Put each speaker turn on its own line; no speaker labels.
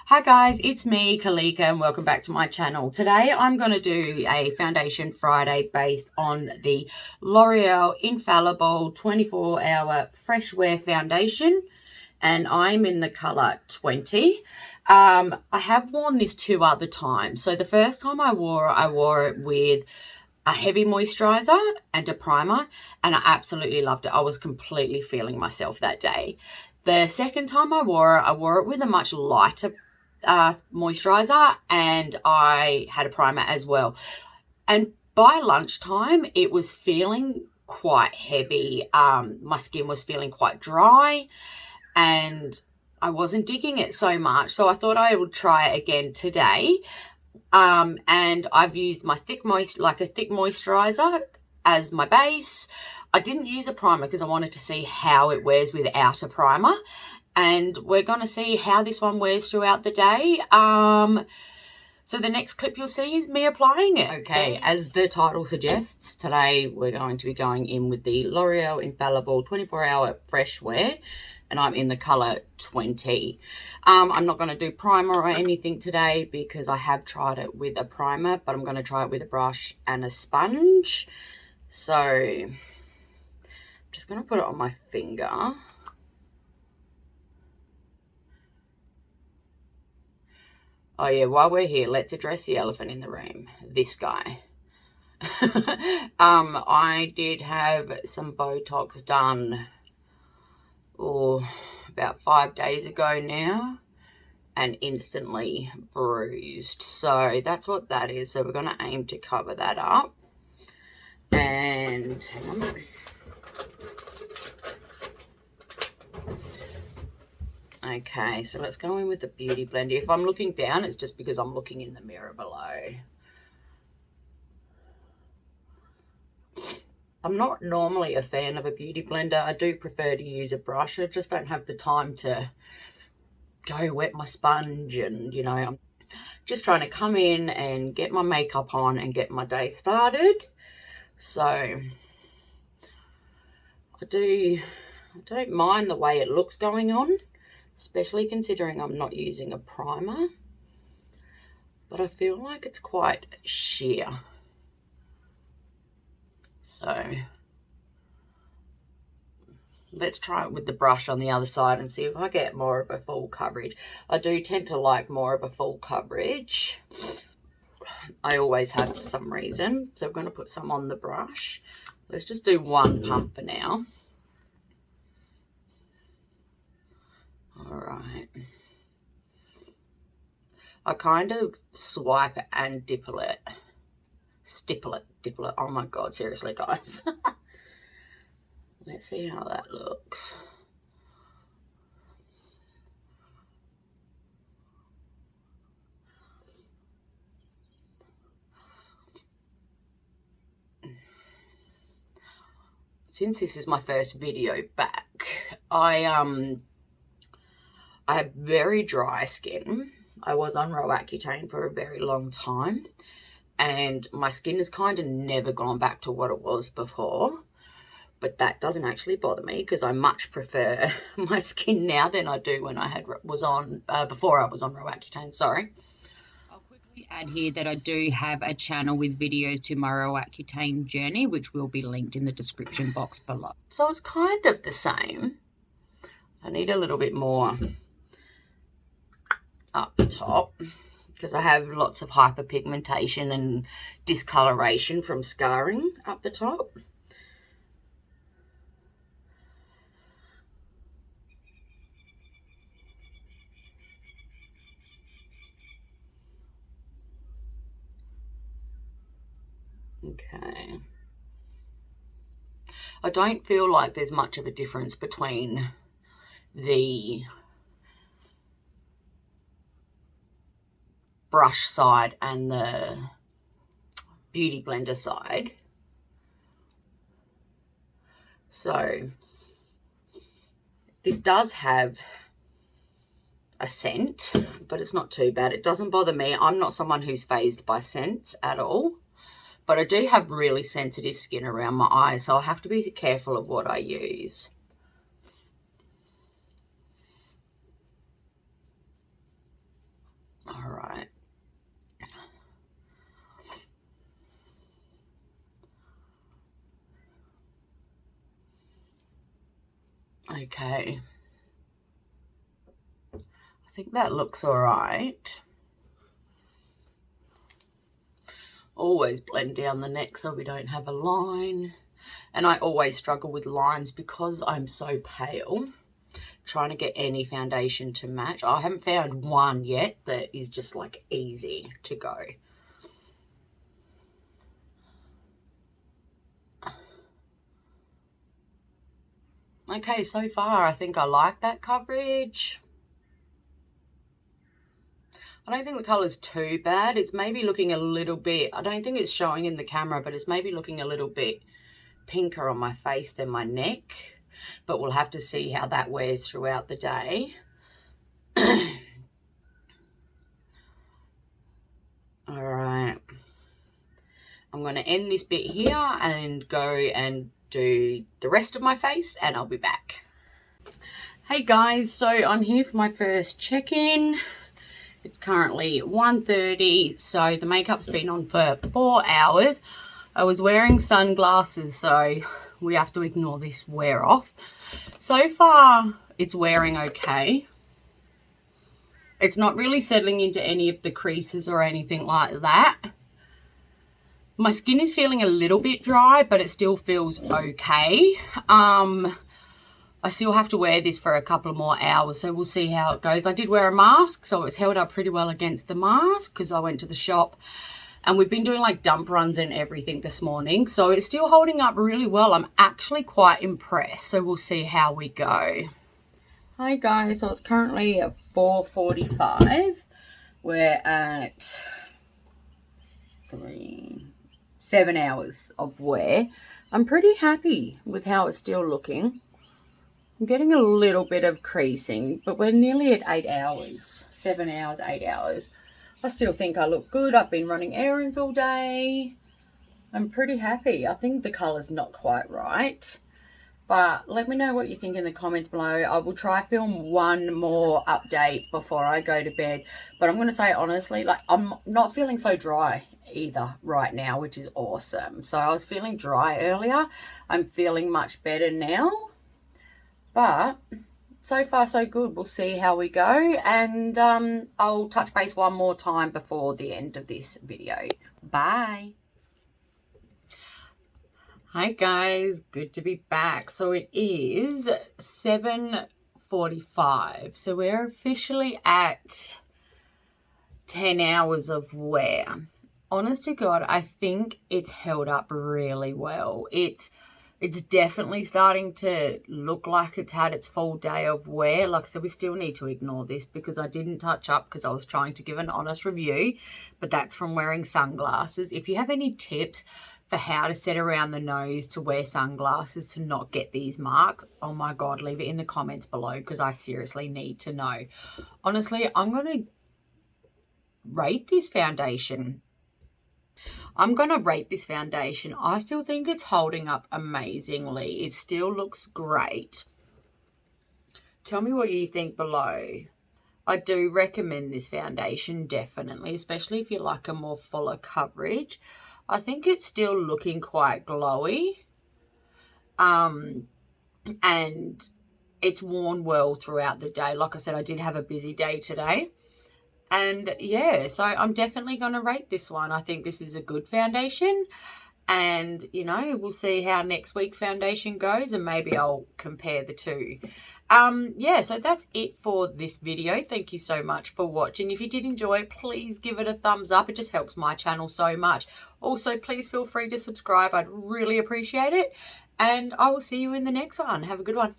Hi guys, it's me, Karlika, and welcome back to my channel. Today I'm going to do a Foundation Friday based on the L'Oreal Infallible 24-Hour Fresh Wear Foundation, and I'm in the colour 20. I have worn this 2 other times. So the first time I wore it with a heavy moisturiser and a primer, and I absolutely loved it. I was completely feeling myself that day. The second time I wore it with a much lighter moisturizer, and I had a primer as well. And by lunchtime, it was feeling quite heavy. My skin was feeling quite dry, and I wasn't digging it so much. So I thought I would try it again today. And I've used my thick moisturizer as my base. I didn't use a primer because I wanted to see how it wears without a primer. And we're going to see how this one wears throughout the day. So the next clip you'll see is me applying it. Okay, as the title suggests, today we're going to be going in with the L'Oreal Infallible 24-Hour Fresh Wear. And I'm in the colour 20. I'm not going to do primer or anything today because I have tried it with a primer, but I'm going to try it with a brush and a sponge. So I'm just going to put it on my finger. Oh yeah, while we're here, let's address the elephant in the room. This guy. I did have some Botox done about 5 days ago now, and instantly bruised. So that's what that is. So we're going to aim to cover that up. And hang on. Okay, so let's go in with the Beauty Blender. If I'm looking down, it's just because I'm looking in the mirror below. I'm not normally a fan of a Beauty Blender. I do prefer to use a brush. I just don't have the time to go wet my sponge, and, you know, I'm just trying to come in and get my makeup on and get my day started. So I don't mind the way it looks going on, especially considering I'm not using a primer, but I feel like it's quite sheer. So let's try it with the brush on the other side and see if I get more of a full coverage. I do tend to like more of a full coverage. I always have for some reason. So I'm going to put some on the brush. Let's just do one pump for now. All right. I kind of swipe it and dipple it. Stipple it. Oh my God, seriously, guys. Let's see how that looks. Since this is my first video back, I have very dry skin. I was on Roaccutane for a very long time, and my skin has kind of never gone back to what it was before. But that doesn't actually bother me because I much prefer my skin now than I do when I before I was on Roaccutane, sorry. I'll quickly add here that I do have a channel with videos to my Roaccutane journey, which will be linked in the description box below. So it's kind of the same. I need a little bit more up the top because I have lots of hyperpigmentation and discoloration from scarring up the top. Okay. I don't feel like there's much of a difference between the brush side and the Beauty Blender side. So this does have a scent, but it's not too bad. It doesn't bother me. I'm not someone who's fazed by scents at all. But I do have really sensitive skin around my eyes, so I have to be careful of what I use. Okay. I think that looks all right. Always blend down the neck so we don't have a line. And I always struggle with lines because I'm so pale, trying to get any foundation to match. I haven't found one yet that is just like easy to go. Okay, so far I think I like that coverage. I don't think the colour's too bad. It's maybe looking a little bit, I don't think it's showing in the camera, but it's maybe looking a little bit pinker on my face than my neck. But we'll have to see how that wears throughout the day. All right. I'm going to end this bit here and go and do the rest of my face, and I'll be back. Hey guys, so I'm here for my first check-in. It's currently 1:30, so the makeup's been on for 4 hours. I was wearing sunglasses, so we have to ignore this wear off. So far, it's wearing okay. It's not really settling into any of the creases or anything like that. My skin is feeling a little bit dry, but it still feels okay. I still have to wear this for a couple more hours, so we'll see how it goes. I did wear a mask, so it's held up pretty well against the mask because I went to the shop and we've been doing like dump runs and everything this morning. So it's still holding up really well. I'm actually quite impressed, so we'll see how we go. Hi guys, so it's currently at 4:45. We're at 7 hours of wear. I'm pretty happy with how it's still looking. I'm getting a little bit of creasing, but we're nearly at 8 hours. 7 hours, 8 hours. I still think I look good. I've been running errands all day. I'm pretty happy. I think the colour's not quite right. But let me know what you think in the comments below. I will try film one more update before I go to bed. But I'm going to say honestly, like, I'm not feeling so dry either right now, which is awesome. So I was feeling dry earlier. I'm feeling much better now. But so far so good. We'll see how we go, and I'll touch base one more time before the end of this video. Bye. Hi guys, good to be back. So it is 7:45, so we're officially at 10 hours of wear. Honest to God, I think it's held up really well. It's definitely starting to look like it's had its full day of wear. Like I said, we still need to ignore this because I didn't touch up because I was trying to give an honest review, but that's from wearing sunglasses. If you have any tips for how to set around the nose to wear sunglasses to not get these marks, oh my God, leave it in the comments below because I seriously need to know. Honestly, I'm going to rate this foundation. I still think it's holding up amazingly. It still looks great. Tell me what you think below. I do recommend this foundation, definitely, especially if you like a more fuller coverage. I think it's still looking quite glowy. And it's worn well throughout the day. Like I said, I did have a busy day today. And yeah, so I'm definitely going to rate this one. I think this is a good foundation. And, you know, we'll see how next week's foundation goes and maybe I'll compare the two. Yeah, so that's it for this video. Thank you so much for watching. If you did enjoy it, please give it a thumbs up. It just helps my channel so much. Also, please feel free to subscribe. I'd really appreciate it. And I will see you in the next one. Have a good one.